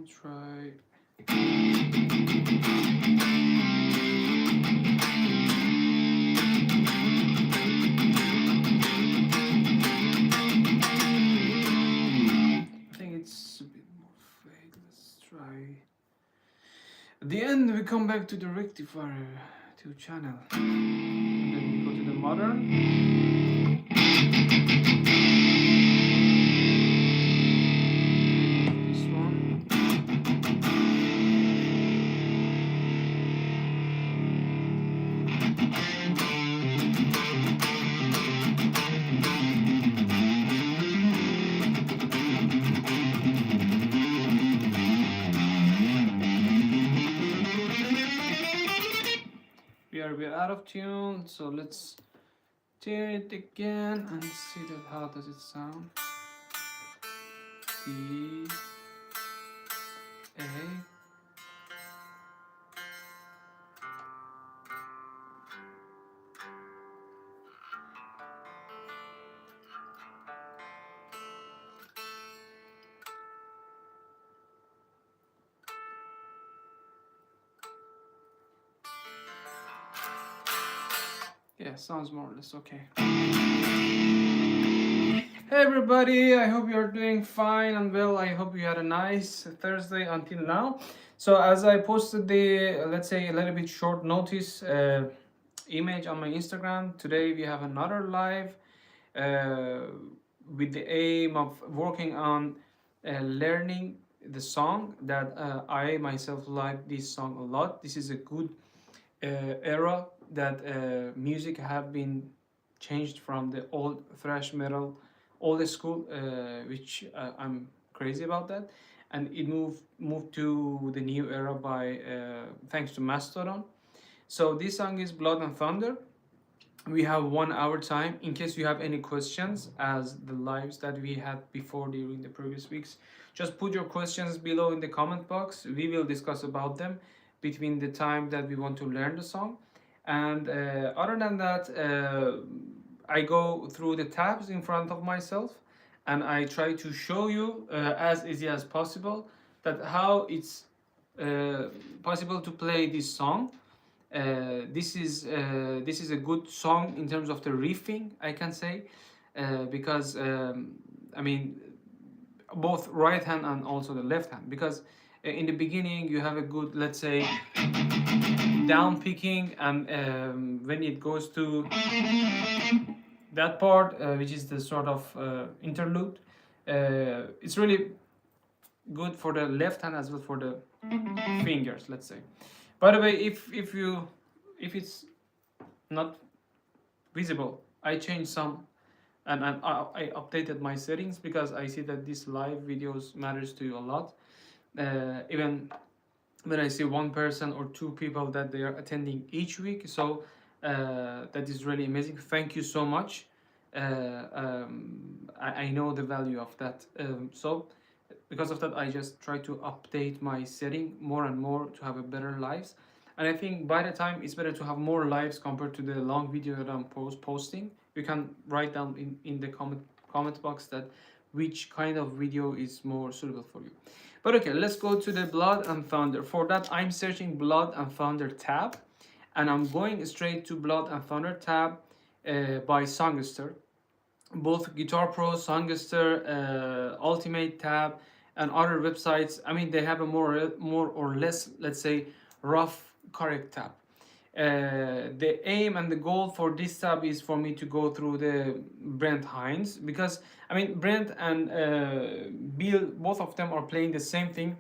Try. I think it's a bit more fade. Let's try. At the end, we come back to the rectifier to channel. And then we go to the modern. This one. We're out of tune, so let's tune it again and see that how does it sound. D A. Yeah, sounds more or less okay. Hey everybody, I hope you're doing fine and well. I hope you had a nice Thursday until now. So as I posted the, let's say, a little bit short notice image on my Instagram, today we have another live with the aim of working on learning the song that I myself like this song a lot. This is a good era that music have been changed from the old thrash metal, old school, which I'm crazy about that, and it moved to the new era by thanks to Mastodon. So this song is Blood and Thunder. We have 1 hour time in case you have any questions as the lives that we had before during the previous weeks. Just put your questions below in the comment box. We will discuss about them between the time that we want to learn the song. And other than that, I go through the tabs in front of myself and I try to show you as easy as possible that how it's possible to play this song. This is a good song in terms of the riffing, I can say, because I mean both right hand and also the left hand, because in the beginning you have a good, let's say, down picking, and when it goes to that part, which is the sort of interlude, it's really good for the left hand as well for the fingers, let's say. By the way, if it's not visible, I changed some and I updated my settings because I see that this live videos matters to you a lot. Even when I see one person or two people that they are attending each week, so that is really amazing. Thank you so much. I know the value of that. So because of that, I just try to update my setting more and more to have a better lives. And I think by the time it's better to have more lives compared to the long video that I'm posting. You can write down in the comment box that which kind of video is more suitable for you. But okay, let's go to the Blood and Thunder. For that, I'm searching Blood and Thunder tab, and I'm going straight to Blood and Thunder tab by Songster. Both Guitar Pro, Songster, Ultimate tab, and other websites. I mean, they have a more or less, let's say, rough correct tab. The aim and the goal for this tab is for me to go through the Brent Hines, because I mean Brent and Bill, both of them are playing the same thing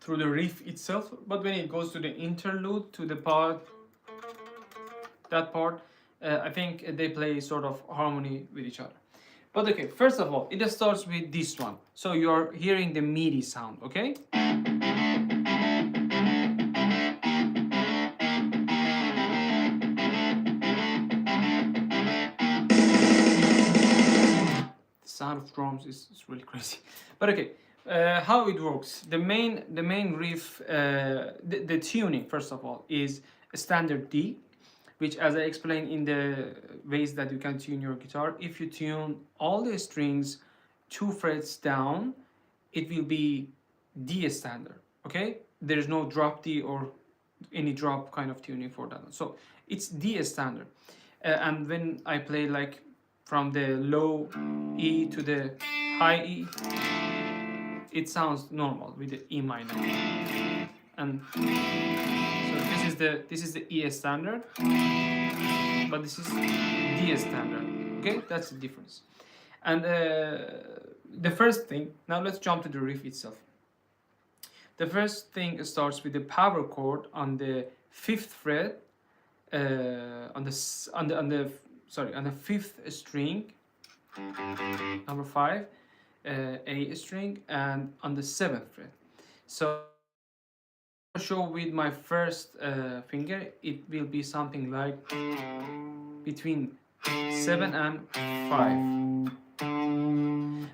through the riff itself, but when it goes to the interlude, to the part, that part, I think they play sort of harmony with each other. But okay, first of all, it starts with this one, so you're hearing the MIDI sound, okay? Sound of drums is really crazy. But okay, how it works, the main riff, the tuning, first of all, is a standard D, which, as I explained in the ways that you can tune your guitar, if you tune all the strings 2 frets down, it will be D standard. Okay, there is no drop D or any drop kind of tuning for that. So it's D standard. And when I play like from the low E to the high E, it sounds normal with the E minor. And so this is the E standard, but this is D standard. Okay, that's the difference. And the first thing, now let's jump to the riff itself. The first thing starts with the power chord on the fifth fret, on the fifth string, number 5, A string, and on the 7th fret. So I'll show with my first finger, it will be something like between 7 and 5.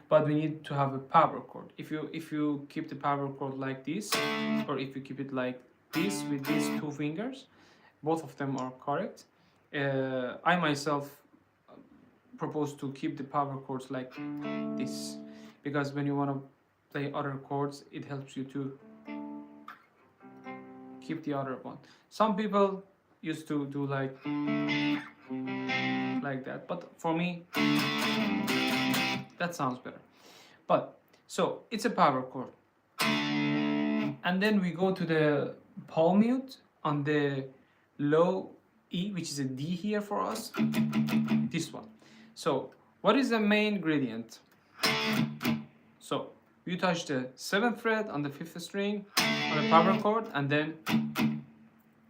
But we need to have a power chord. If you keep the power chord like this, or if you keep it like this with these 2 fingers, both of them are correct. I myself propose to keep the power chords like this, because when you want to play other chords, it helps you to keep the other one. Some people used to do like that, but for me that sounds better. But so it's a power chord, and then we go to the palm mute on the low E, which is a D here for us, this one. So what is the main gradient? So you touch the 7th fret on the 5th string on the power chord, and then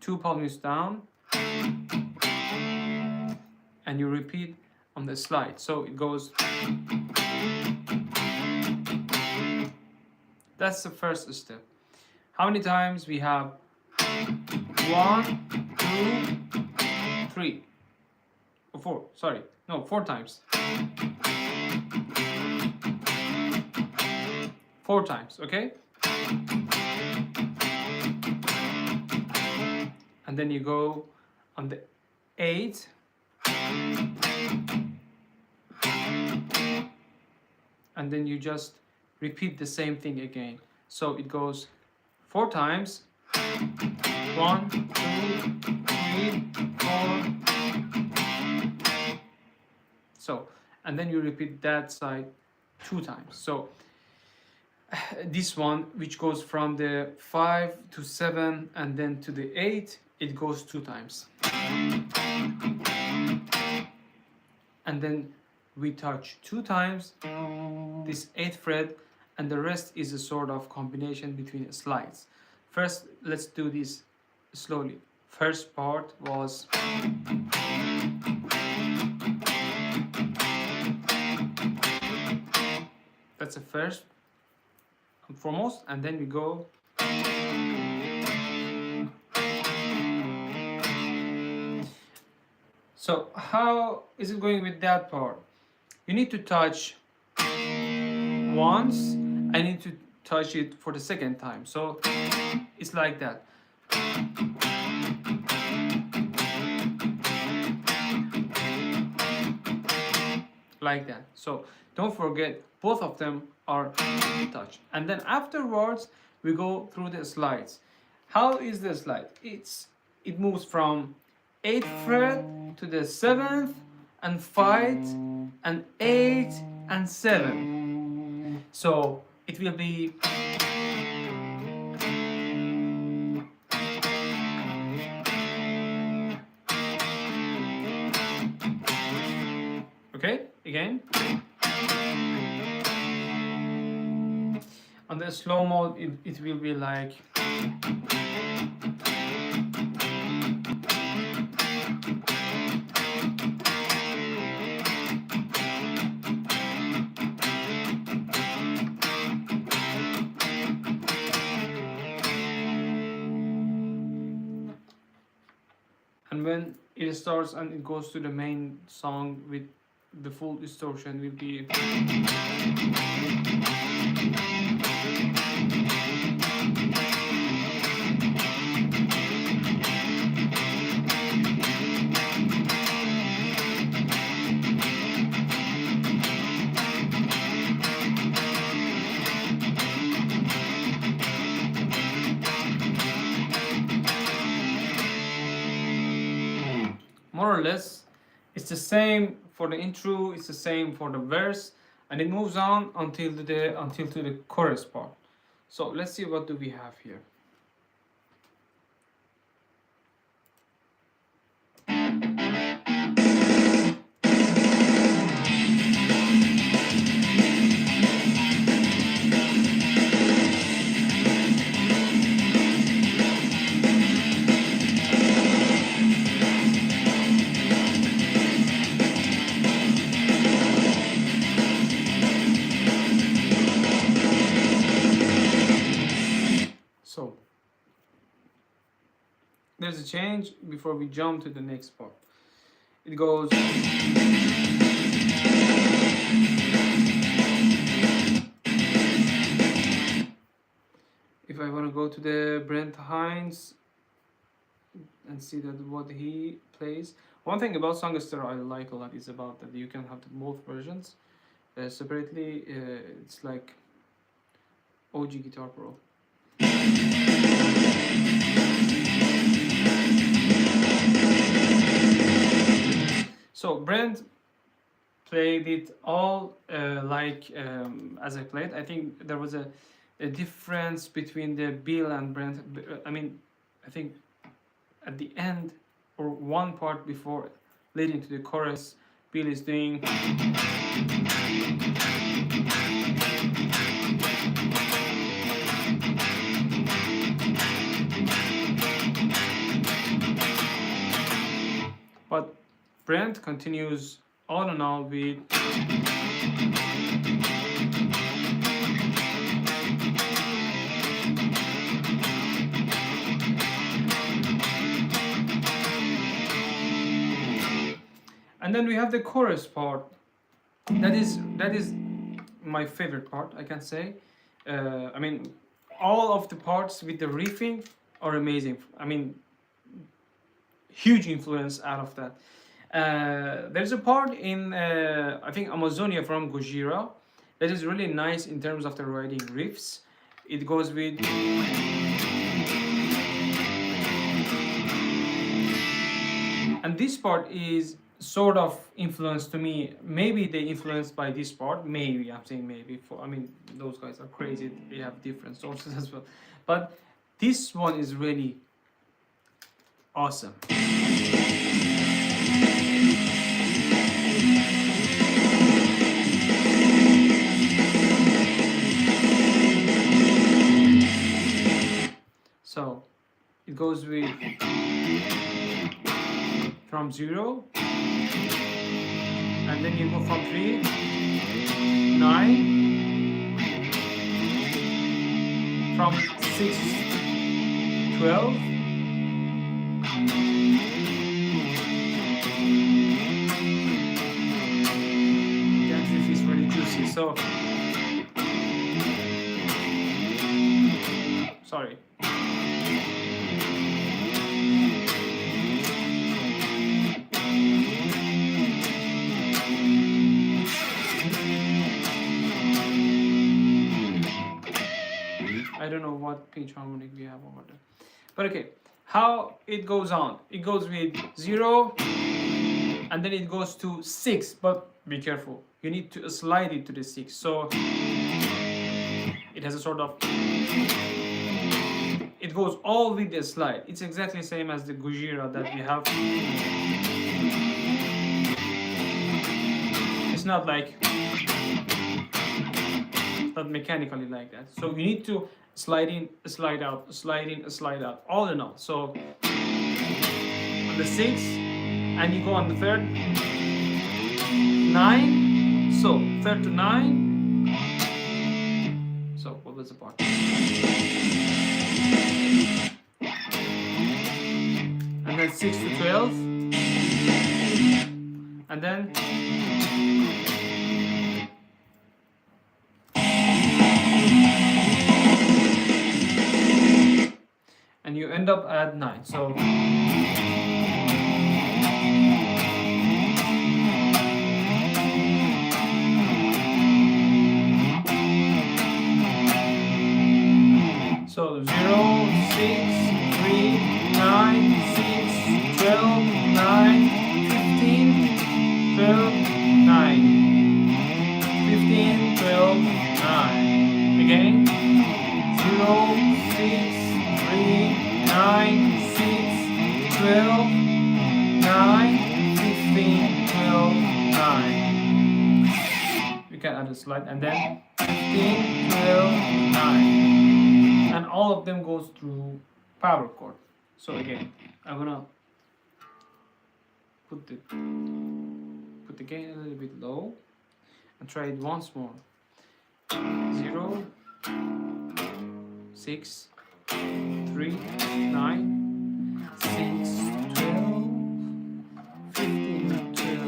2 palm mutes down, and you repeat on the slide. So it goes. That's the first step. How many times we have? 1, 2, 3, or 4. Sorry, no, 4 times. 4 times, okay? And then you go on the 8, and then you just repeat the same thing again. So it goes 4 times. 1, 2, 3, 4. So, and then you repeat that side 2 times. So this one, which goes from the 5 to 7 and then to the 8, it goes 2 times. And then we touch 2 times this 8th fret, and the rest is a sort of combination between slides. First, let's do this slowly. First part was that's the first and foremost, and then we go so how is it going with that part? You need to touch once, I need to touch it for the second time, so it's like that. Like that. So don't forget, both of them are touched. And then afterwards we go through the slides. How is the slide? It moves from 8th fret to the 7th and 5th and 8 and 7. So it will be okay, again. On the slow mode, it will be like and when it starts and it goes to the main song with the full distortion will be or less. It's the same for the intro, it's the same for the verse, and it moves on until to the chorus part. So let's see what do we have here. So there's a change before we jump to the next part. It goes. If I want to go to the Brent Hines and see that what he plays. One thing about Songster I like a lot is about that you can have both versions separately. It's like OG Guitar Pro. So Brent played it all as I played. I think there was a difference between the Bill and Brent. I mean, I think at the end or one part before leading to the chorus, Bill is doing. But Brent continues all in all with. And then we have the chorus part. That is my favorite part, I can say. I mean, all of the parts with the riffing are amazing. I mean, huge influence out of that. There's a part in I think Amazonia from Gojira that is really nice in terms of the writing riffs. It goes with. And this part is sort of influenced to me. Maybe they influenced by this part. Maybe, I'm saying maybe. I mean, those guys are crazy. They have different sources as well. But this one is really awesome. So it goes with from 0, and then you go from 3, 9, from 6, 12, that riff is really juicy. So sorry. I don't know what pitch harmonic we have over there. But okay, how it goes on. It goes with 0, and then it goes to 6, but be careful. You need to slide it to the 6. So it has a sort of. It goes all with the slide. It's exactly the same as the Gojira that we have. It's not like. Not mechanically like that. So you need to slide in, slide out, slide in, slide out, all in all. So on the 6, and you go on the 3rd, 9. So 3rd to 9. So what was the part? And then 6 to 12, and then. And you end up at 9. So so 0, 6, 3, 9, 6, 12, 9, other slide, and then 15, 12, 9, and all of them goes through power chord. So again, I'm gonna put the gain a little bit low and try it once more. 0, 6, 3, 9, 6, 12, 15, 12,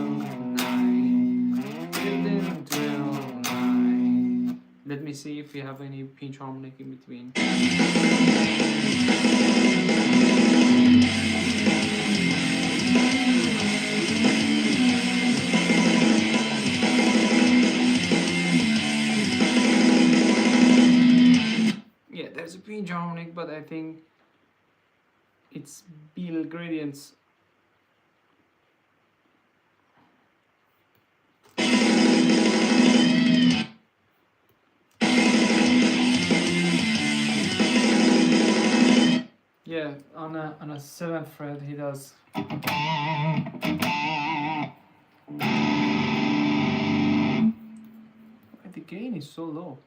9, 15, 12, 9. Let me see if we have any pinch harmonic in between. Yeah, there's a pinch harmonic, but I think it's Beal gradients. Yeah, on a 7th fret he does. The gain is so low.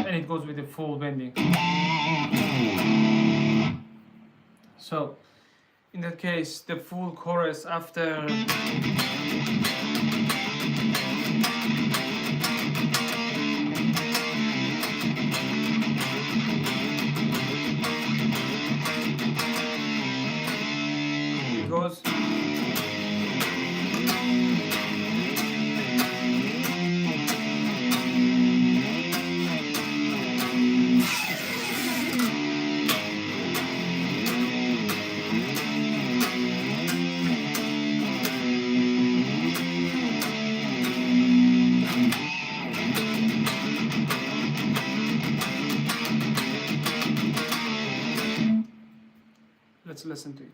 And it goes with the full bending. So in that case, the full chorus after it goes. Let's listen to it.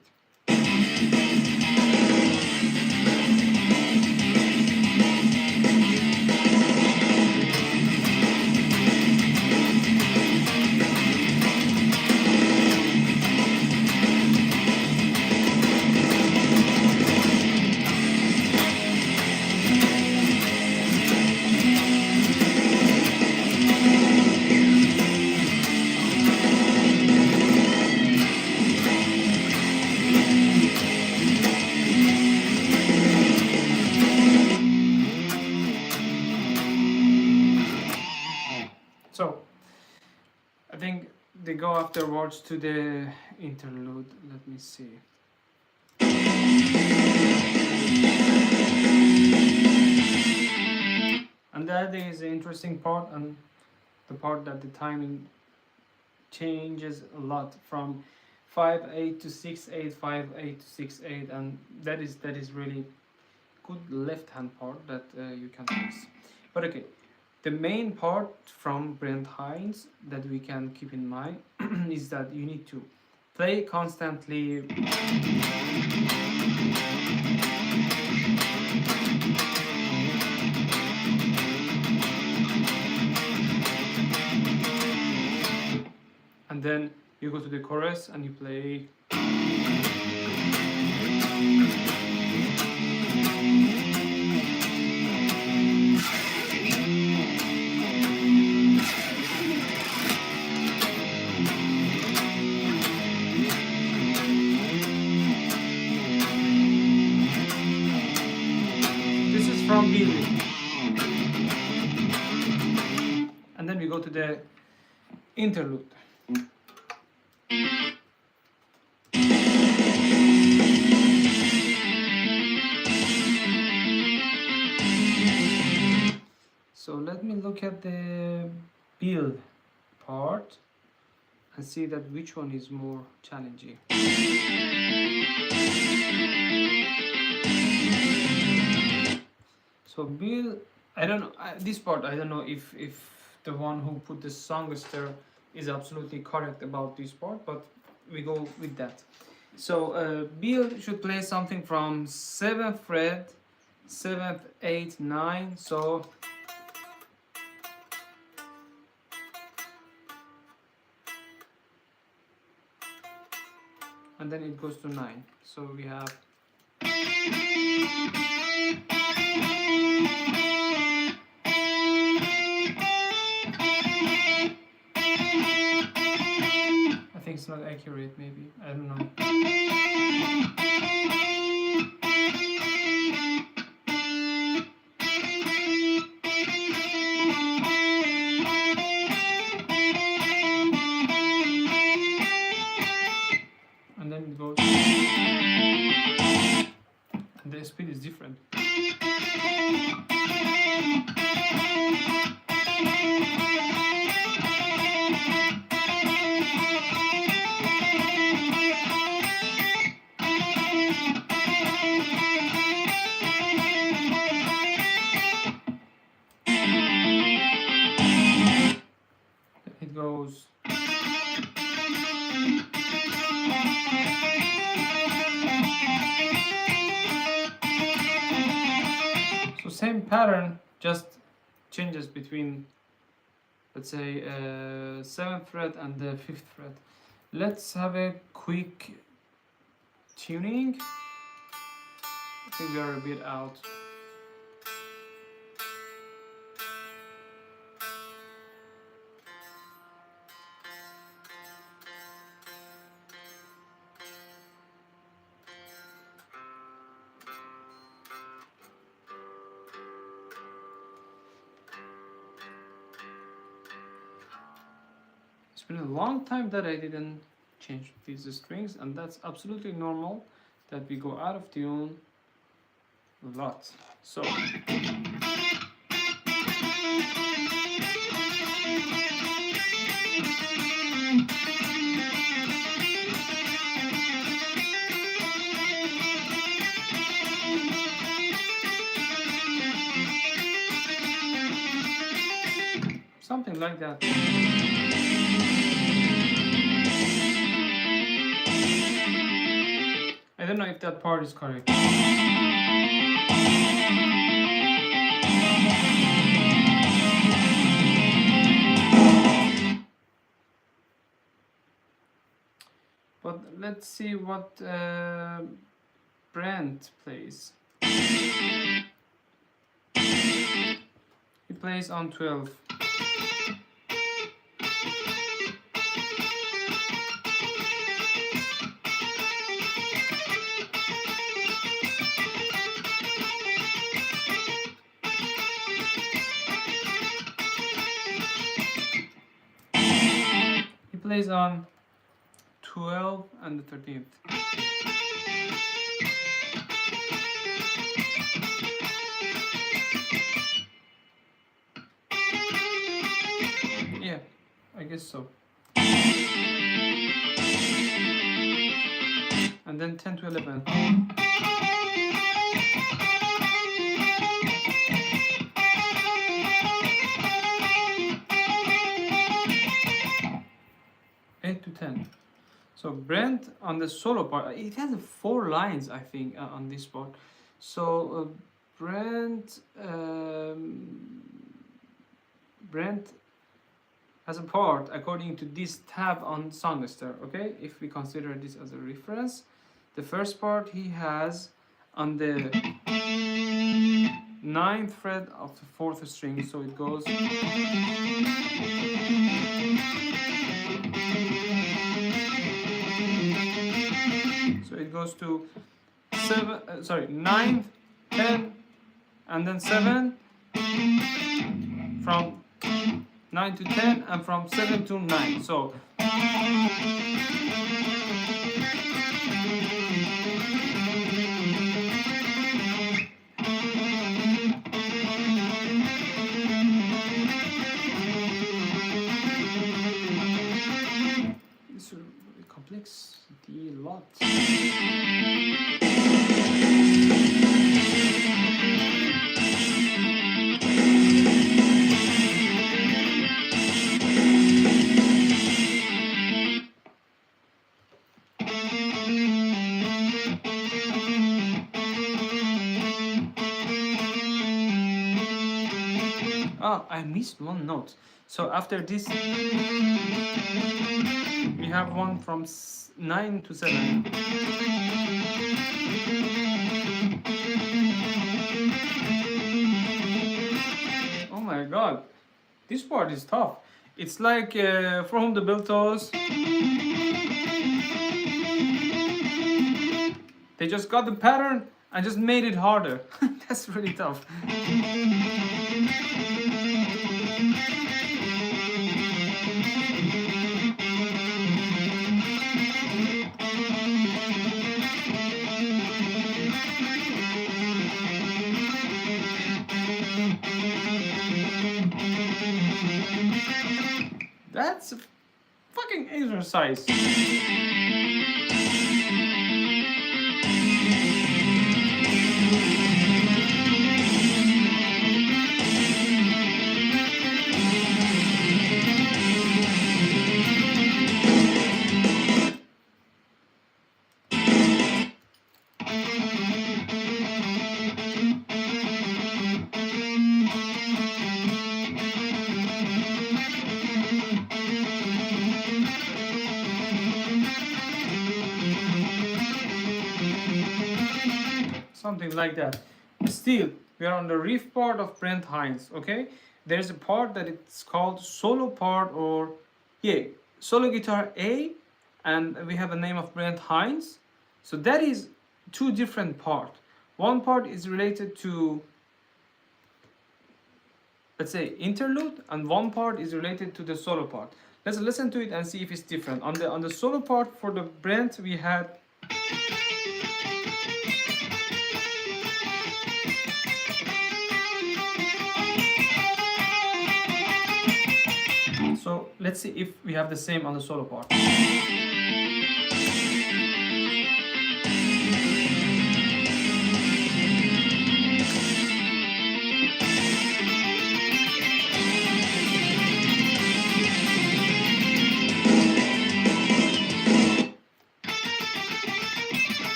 So I think they go afterwards to the interlude. Let me see. And that is the interesting part, and the part that the timing changes a lot from 5/8 to 6/8, 5/8 to 6/8, and that is really good left hand part that you can fix. But okay, the main part from Brent Hines that we can keep in mind is that you need to play constantly and then you go to the chorus and you play. This is from Billy. And then we go to the interlude. So let me look at the build part and see that which one is more challenging. So build, I don't know, this part I don't know if the one who put the songster is absolutely correct about this part, but we go with that. So Bill should play something from 7th fret 7th, 8th, 9. So and then it goes to 9. So we have I think it's not accurate, maybe. I don't know. And then it goes. And the speed is different. It goes. So same pattern, just changes between, let's say, 7th fret and the 5th fret. Let's have a quick tuning. I think we are a bit out. It's been a long time that I didn't change these strings, and that's absolutely normal that we go out of tune a lot. So something like that. I don't know if that part is correct. But let's see what Brent plays. He plays on 12. He plays on 12 and the 13th. Yeah, I guess so. And then 10 to 11. To 10. So Brent on the solo part, it has 4 lines, I think, on this part. So Brent has a part according to this tab on Songster. Okay, if we consider this as a reference, the first part he has on the 9th fret of the 4th string. So it goes. So it goes to 9, 10, and then 7, from 9 to 10, and from 7 to 9. So it's a complexity a lot. I missed one note. So after this, we have one from 9 to 7. Oh my god, this part is tough. It's like from the bell tolls. They just got the pattern and just made it harder. That's really tough. That's a fucking exercise. Something like that. Still, we are on the riff part of Brent Hines, okay? There's a part that it's called solo part, or solo guitar A, and we have a name of Brent Hines. So that is two different parts. One part is related to, let's say, interlude, and one part is related to the solo part. Let's listen to it and see if it's different. On the solo part for the Brent, we had so let's see if we have the same on the solo part.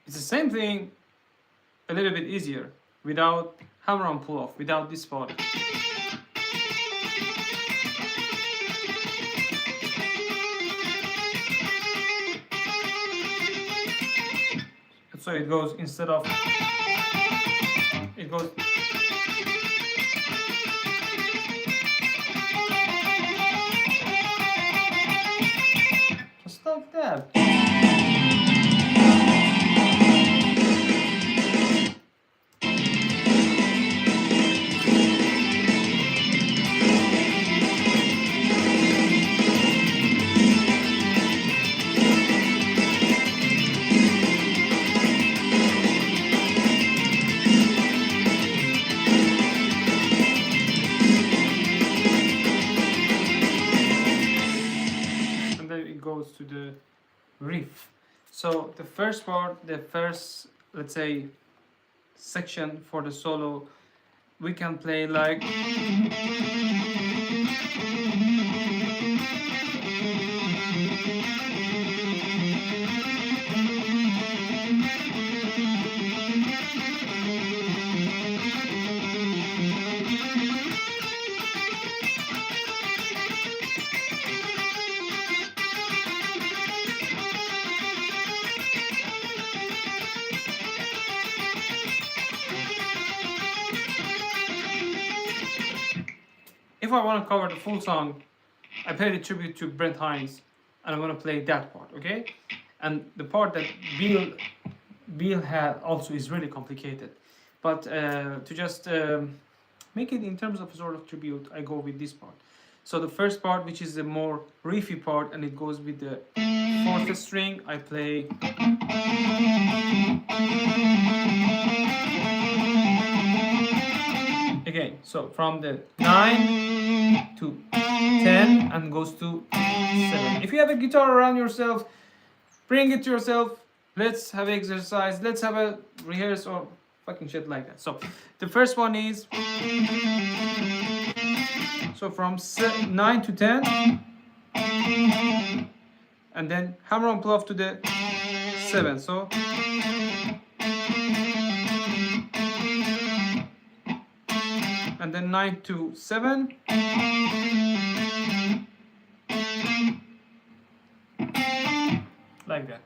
It's the same thing, a little bit easier, without hammer on pull off, without this part. So it goes, instead of, it goes, just like that. Goes to the riff. So the first part, the first, let's say, section for the solo, we can play like if I want to cover the full song, I play the tribute to Brent Hines, and I'm going to play that part, okay? And the part that Bill had also is really complicated. But to just make it in terms of a sort of tribute, I go with this part. So the first part, which is the more riffy part, and it goes with the fourth string, I play. Again, so from the 9 to 10 and goes to 7. If you have a guitar around yourself, bring it to yourself. Let's have exercise. Let's have a rehearse or fucking shit like that. So the first one is, so from 9 to 10, and then hammer on pull off to the 7. So and then 9 to 7. Like that.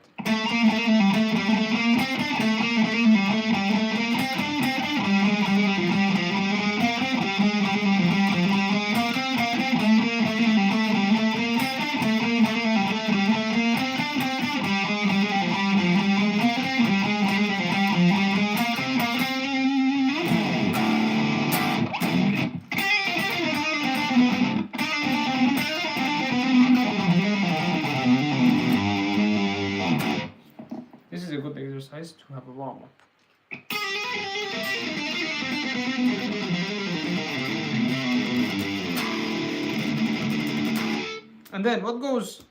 This is a good exercise to have a warm-up. And then what goes?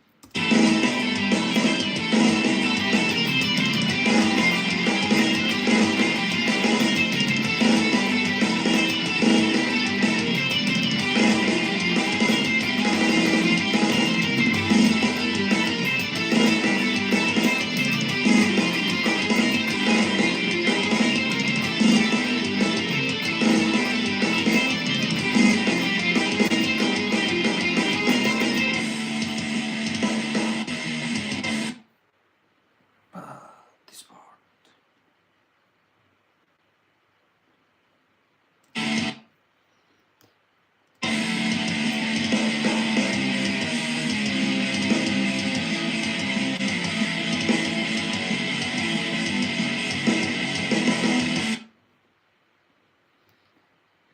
This part.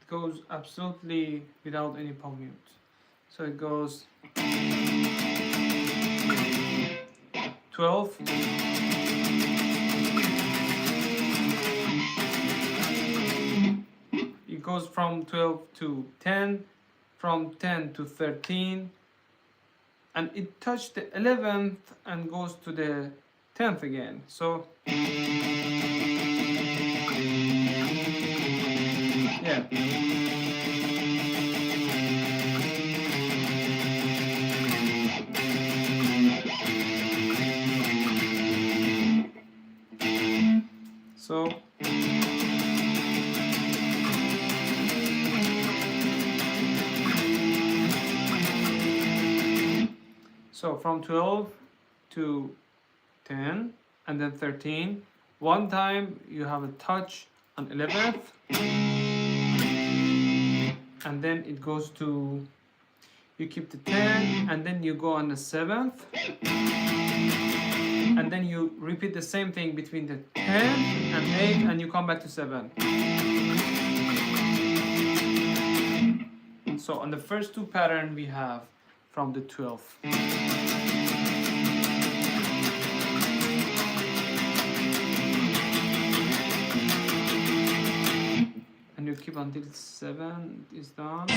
It goes absolutely without any palm mute. So it goes 12. It goes from 12 to 10, from 10 to 13, and it touched the 11th and goes to the 10th again. So yeah. So from 12 to 10 and then 13. One time you have a touch on 11th, and then it goes to, you keep the 10 and then you go on the 7th, and then you repeat the same thing between the 10 and 8 and you come back to 7. So on the first two pattern we have from the 12th. And you keep until 7 is done.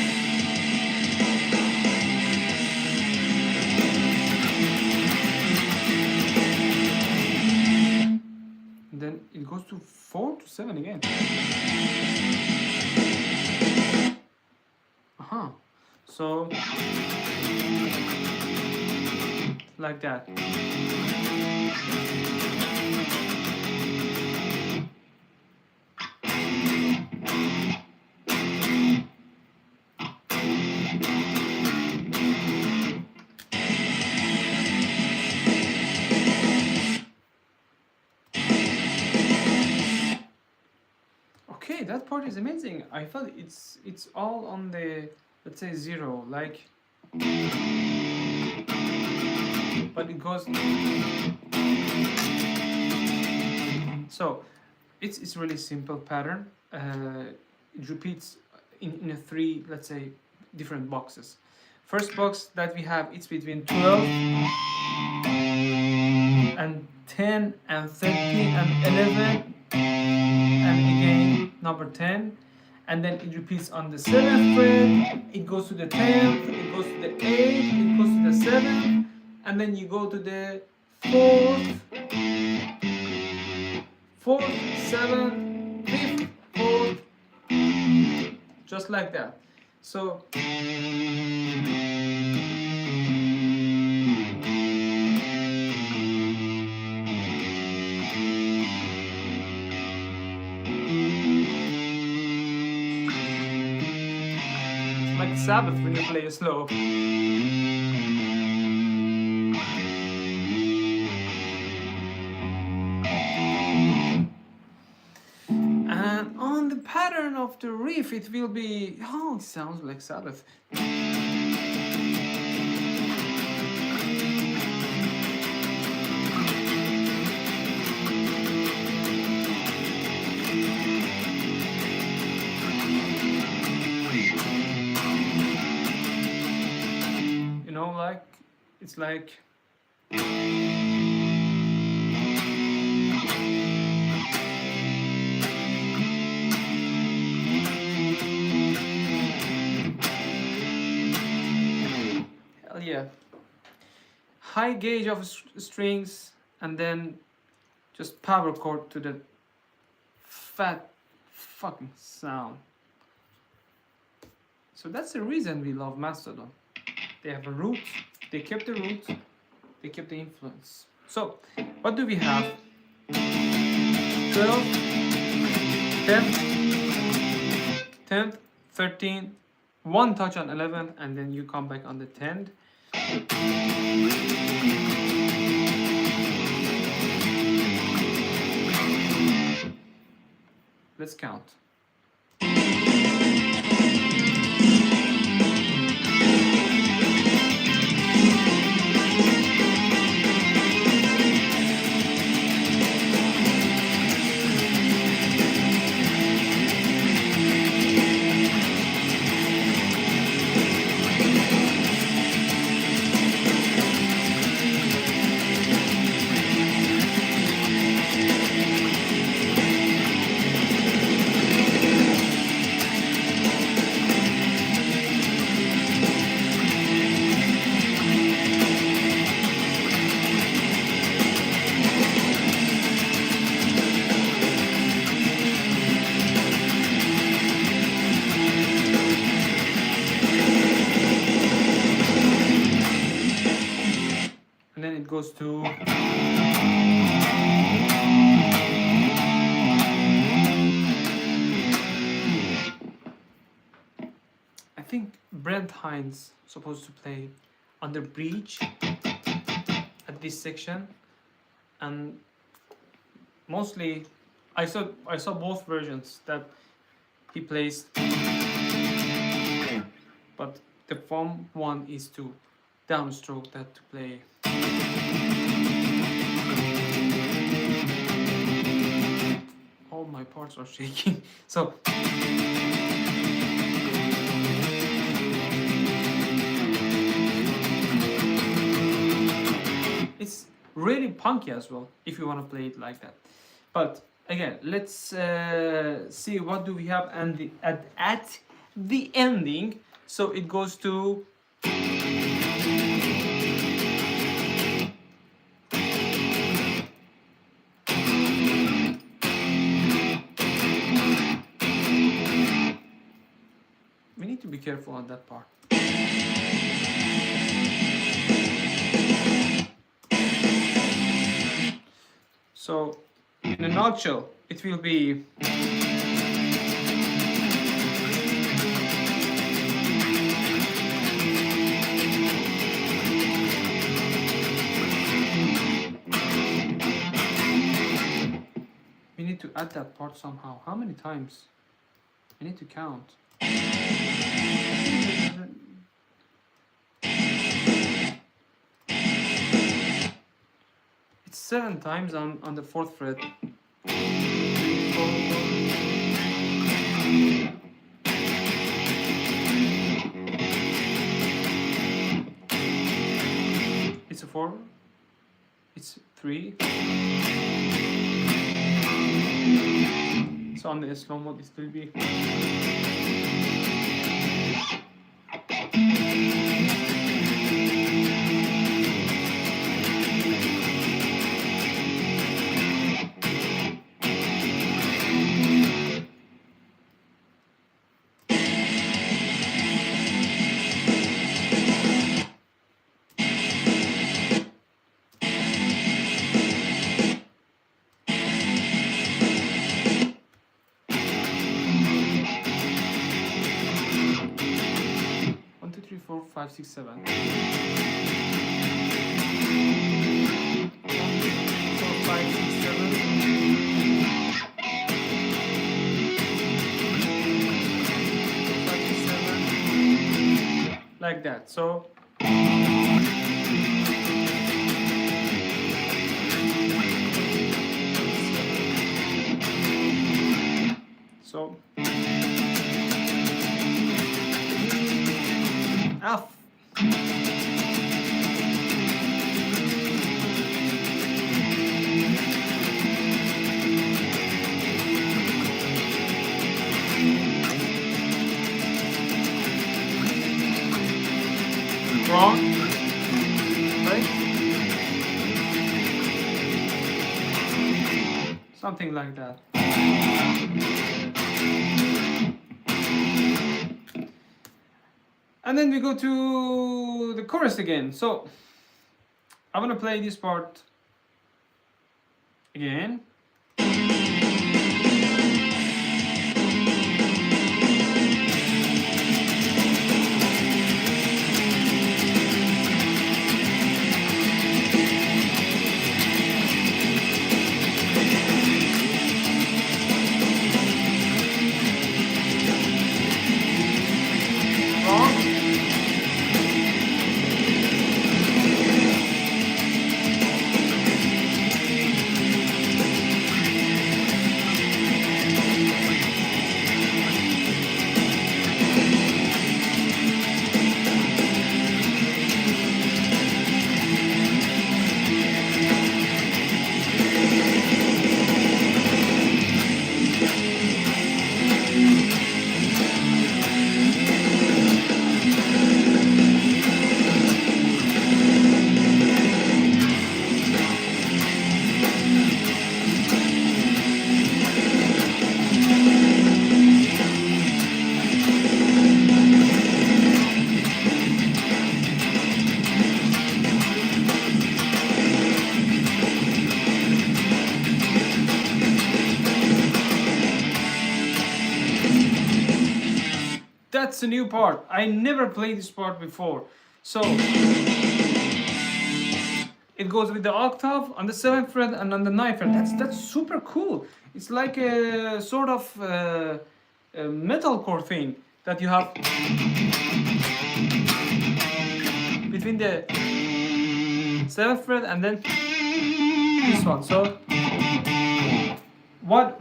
And then it goes to 4 to 7 again. So like that. Okay, that part is amazing. I thought it's all on the, let's say, 0, like, but it goes. So it's really simple pattern. It repeats in a 3, let's say, different boxes. First box that we have, it's between 12 and 10 and 13 and 11, and again number 10, and then it repeats on the 7th fret, it goes to the 10th, it goes to the 8th, it goes to the 7th, and then you go to the 4th, 7th, 5th, 4th, just like that. So Sabbath when you play slow. And on the pattern of the riff, it will be, oh, it sounds like Sabbath. You know, like, it's like, hell yeah. High gauge of strings, and then just power chord to the fat fucking sound. So that's the reason we love Mastodon. They have a root, they kept the root, they kept the influence. So, what do we have? 12, 10th, 10th, 13th, one touch on 11th, and then you come back on the 10th. Let's count. And then it goes to I think Brent Hines supposed to play on the bridge at this section, and mostly I saw both versions that he plays, but the fun one is to downstroke that to play. All my parts are shaking. So it's really punky as well if you want to play it like that. But again, let's see what do we have and at the ending. So it goes to we need to be careful on that part. So in a nutshell, it will be we need to add that part somehow. How many times? I need to count. It's 7 times on the 4th fret. It's a 4. It's 3. So on the slow mode it will be 5, 6, 7. So 5, 6, 7. Like that. So F. Wrong, right? Something like that. And then we go to the chorus again. So I'm gonna play this part again. That's a new part. I never played this part before. So it goes with the octave on the 7th fret and on the 9th fret. That's super cool. It's like a sort of a metalcore thing that you have between the 7th fret and then this one. So what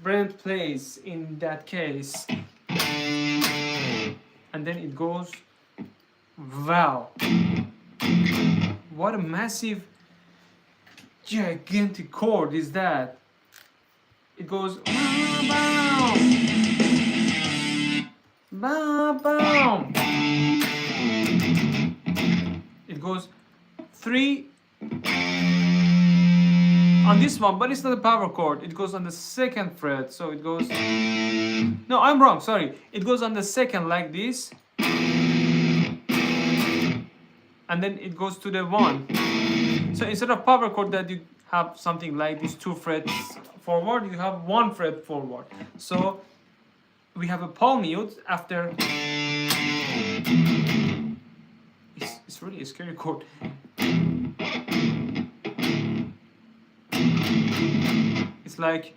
Brent plays in that case, and then it goes, wow, what a massive gigantic chord is that. It goes bow, bow, bow. It goes 3 on this one, but it's not a power chord. It goes on the 2nd fret, so it goes, no, I'm wrong, sorry. It goes on the 2nd like this, and then it goes to the 1. So instead of power chord that you have something like these 2 frets forward, you have 1 fret forward. So we have a palm mute after. It's really a scary chord. It's like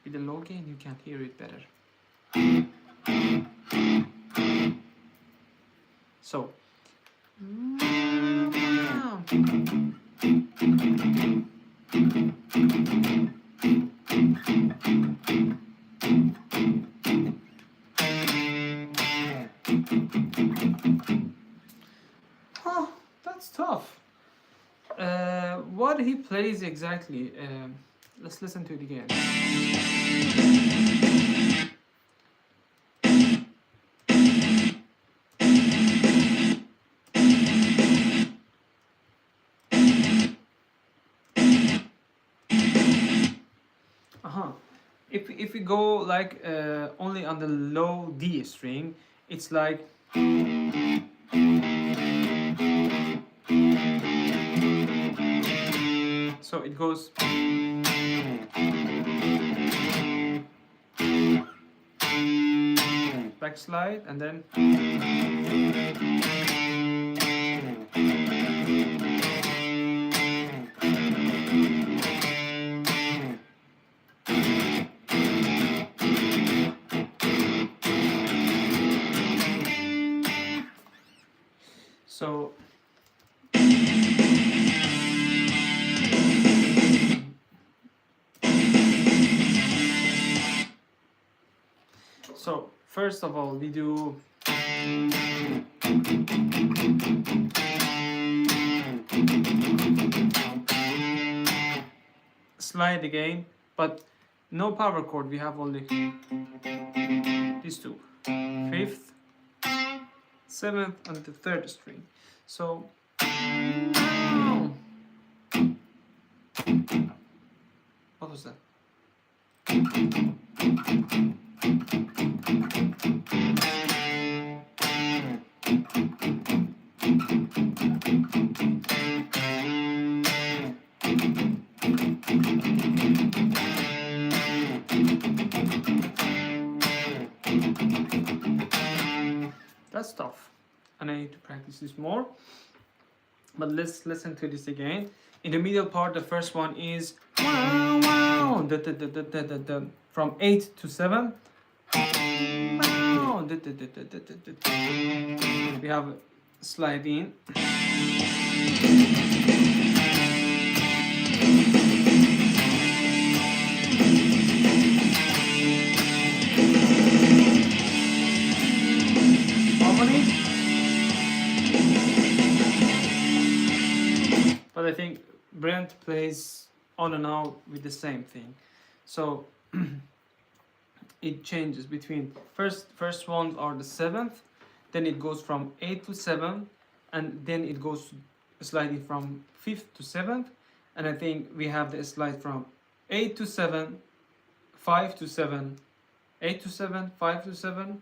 with the low gain you can hear it better. So oh, that's tough. What he plays exactly, let's listen to it again. If we go like only on the low D string, it's like so it goes back slide, and then so first of all we do slide again, but no power chord, we have only these two, 5th, 7th and the 3rd string. So what was that? That's tough, and I need to practice this more. But let's listen to this again. In the middle part, the first one is wow, wow, da, da, da, da, da, da, da, from 8 to 7. Wow, da, da, da, da, da, da, da. We have slide in. Harmony. But I think Brent plays on and out with the same thing, so it changes between first ones are the 7th, then it goes from 8 to 7, and then it goes sliding from 5th to 7th, and I think we have the slide from 8 to 7, 5 to 7, 8 to 7, 5 to 7,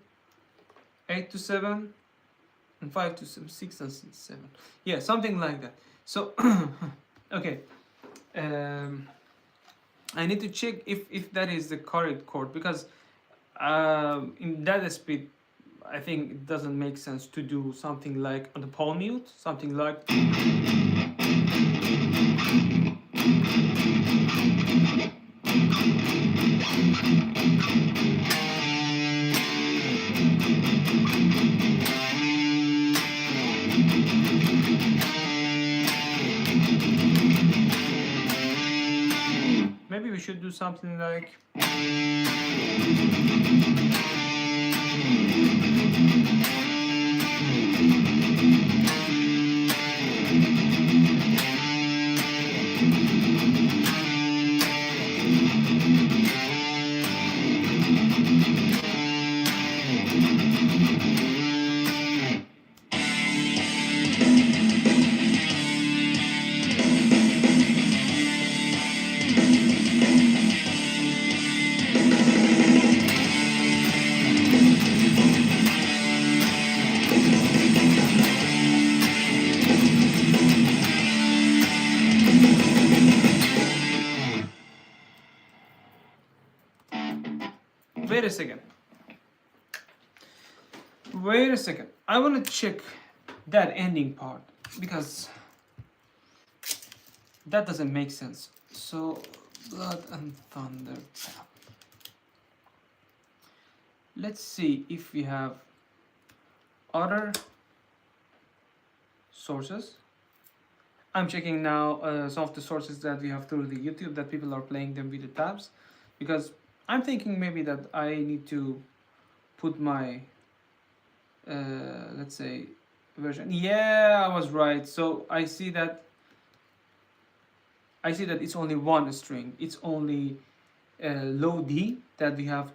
8 to 7, and 5 to 7, 6 and 7. Yeah, something like that. So okay, I need to check if that is the correct chord, because in that speed I think it doesn't make sense to do something like on the palm mute, something like maybe we should do something like wait a second, I want to check that ending part, because that doesn't make sense. So Blood and Thunder, let's see if we have other sources. I'm checking now some of the sources that we have through the YouTube, that people are playing them with the tabs, because I'm thinking maybe that I need to put my let's say version. Yeah, I was right. So I see that it's only one string. It's only low D that we have.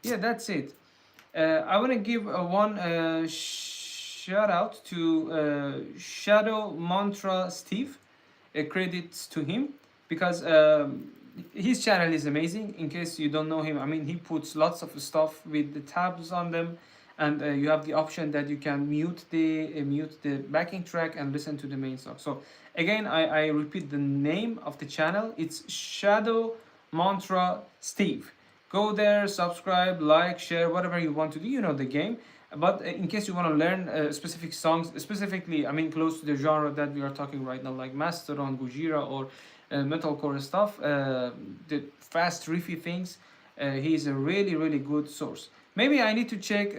Yeah, that's it. I want to give one shout out to Shadow Mantra Steve. Credits to him, because his channel is amazing. In case you don't know him, I mean, he puts lots of stuff with the tabs on them, and you have the option that you can mute the backing track and listen to the main song. So again, I repeat the name of the channel. It's Shadow Mantra Steve. Go there, subscribe, like, share, whatever you want to do. You know the game. But in case you want to learn specific songs, specifically, I mean, close to the genre that we are talking right now, like Mastodon, Gujira, or metalcore stuff, the fast riffy things, he is a really, really good source. Maybe I need to check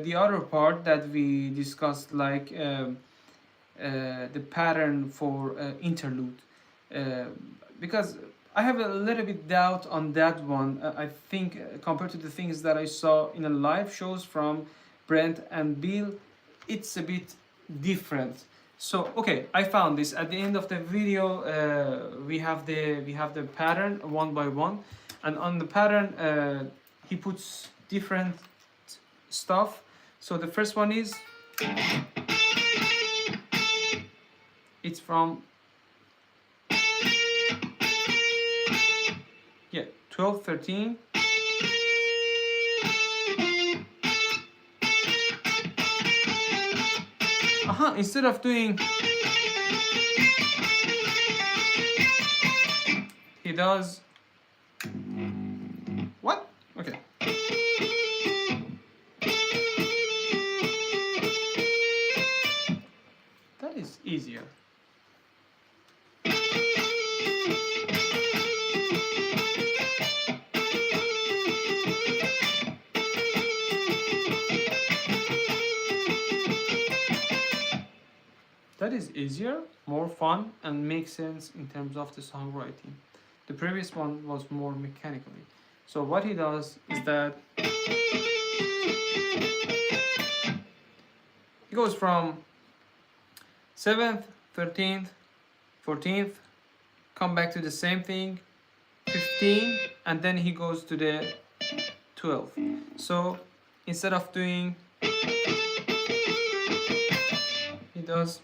the other part that we discussed, like the pattern for interlude, uh, because I have a little bit doubt on that one. I think compared to the things that I saw in a live shows from Brent and Bill, it's a bit different. So okay, I found this at the end of the video. We have the pattern one by one, and on the pattern he puts different stuff. So the first one is, it's from, yeah, 12, 13. Instead of doing, he does what? Okay. That is easier. That is easier, more fun, and makes sense in terms of the songwriting. The previous one was more mechanically. So what he does is that he goes from 7th, 13th, 14th, come back to the same thing, 15, and then he goes to the 12th. So instead of doing, he does,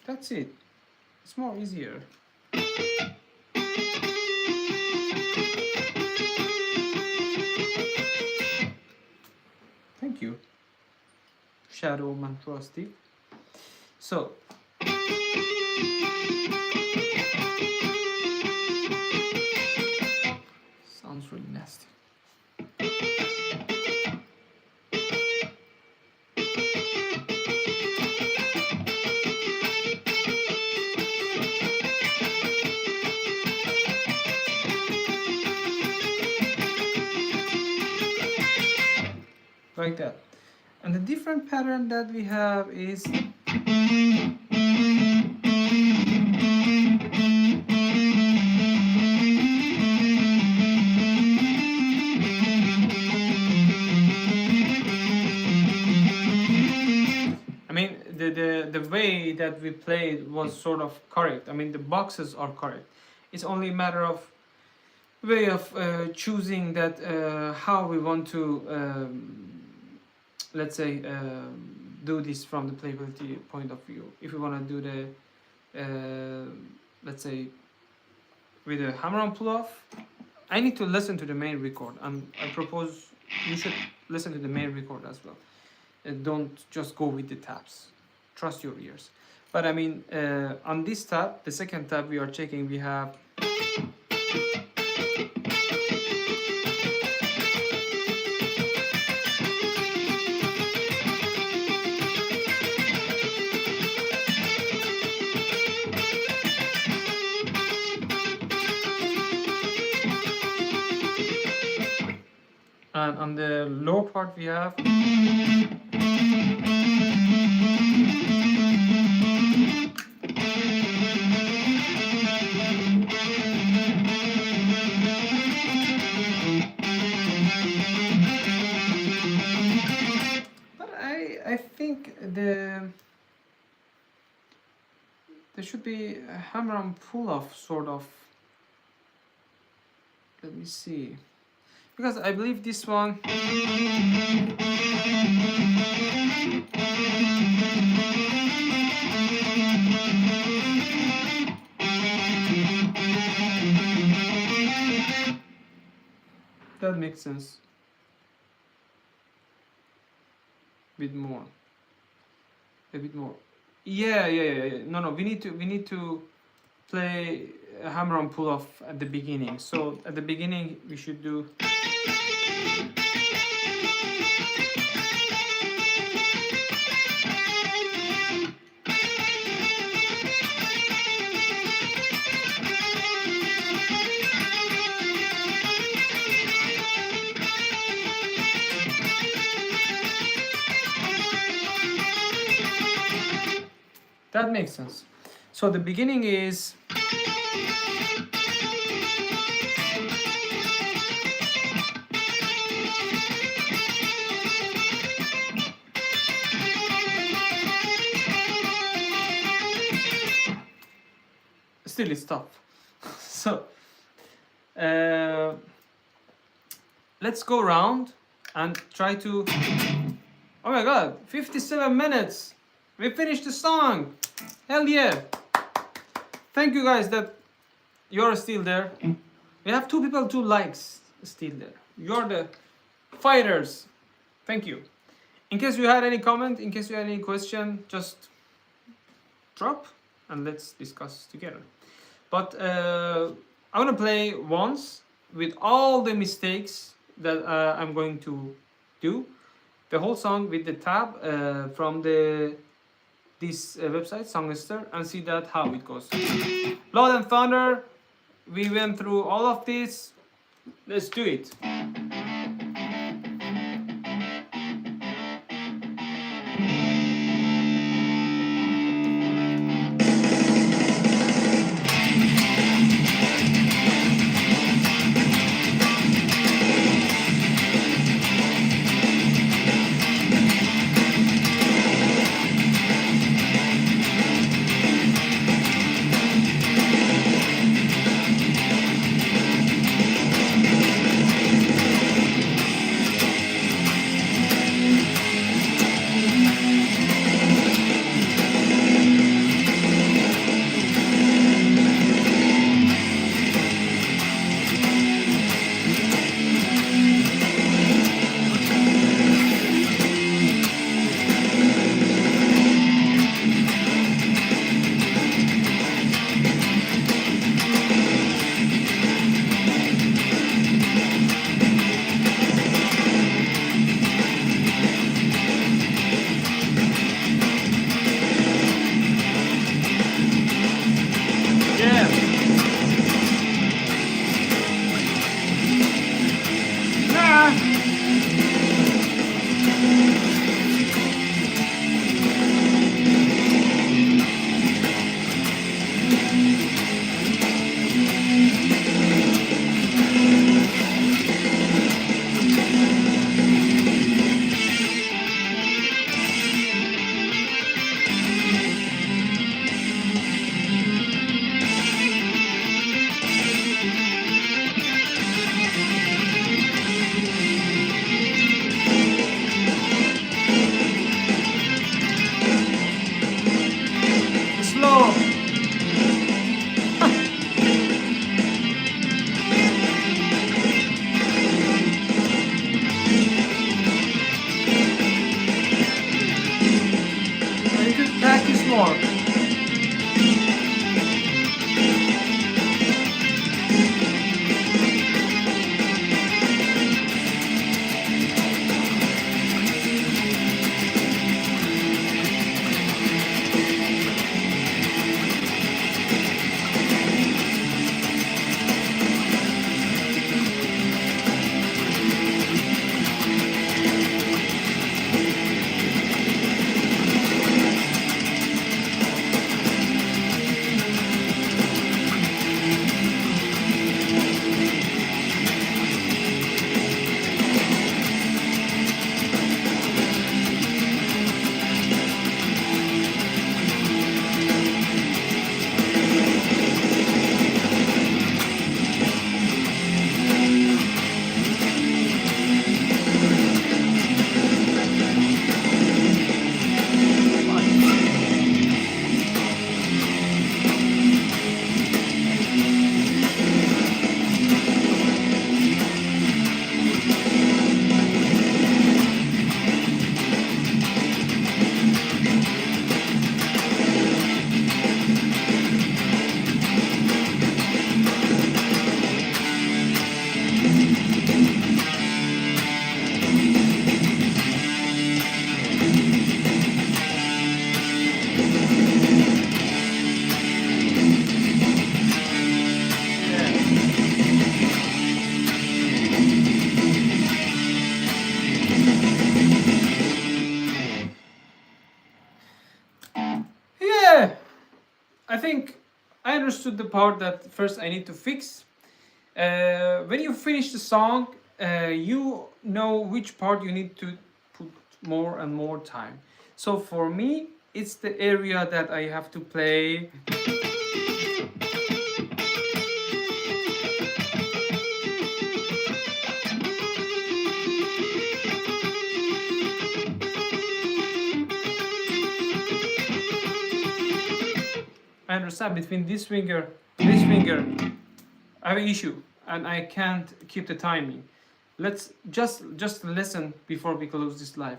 that's it. It's more easier. Thank you, Shadow Mantra Steve. So sounds really nasty. Like that. And the different pattern that we have is, I mean, the way that we played was sort of correct. I mean, the boxes are correct. It's only a matter of way of choosing that how we want to let's say do this from the playability point of view. If we want to do the let's say with a hammer on pull off, I need to listen to the main record, and I propose you should listen to the main record as well. Don't just go with the tabs, trust your ears. But I mean, on this tab, the second tab we are checking, we have and on the low part we have I think there should be a hammer on pull off sort of. Let me see, because I believe this one that makes sense. A bit more. Yeah. No, we need to play a hammer on pull off at the beginning. So at the beginning we should do. That makes sense. So the beginning is. Still it's tough. So uh, let's go around and try to. Oh my god, 57 minutes! We finished the song! Hell yeah! Thank you guys that you're still there. We have 2 people, 2 likes still there. You're the fighters. Thank you. In case you had any comment, in case you had any question, just drop and let's discuss together. But I'm gonna play once with all the mistakes that I'm going to do. The whole song with the tab from this website, Songster, and see that how it goes. Blood and Thunder, we went through all of this. Let's do it. understood the part that first I need to fix. When you finish the song, you know which part you need to put more and more time. So for me, it's the area that I have to play. I understand between this finger, this finger, I have an issue and I can't keep the timing. Let's just listen before we close this live.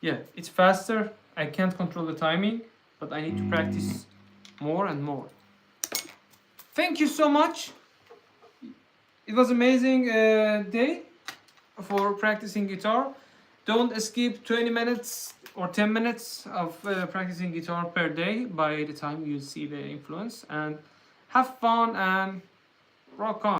Yeah, it's faster. I can't control the timing, but I need to practice more and more. Thank you so much. It was amazing day for practicing guitar. Don't skip 20 minutes or 10 minutes of practicing guitar per day by the time you see the influence, and have fun and rock on.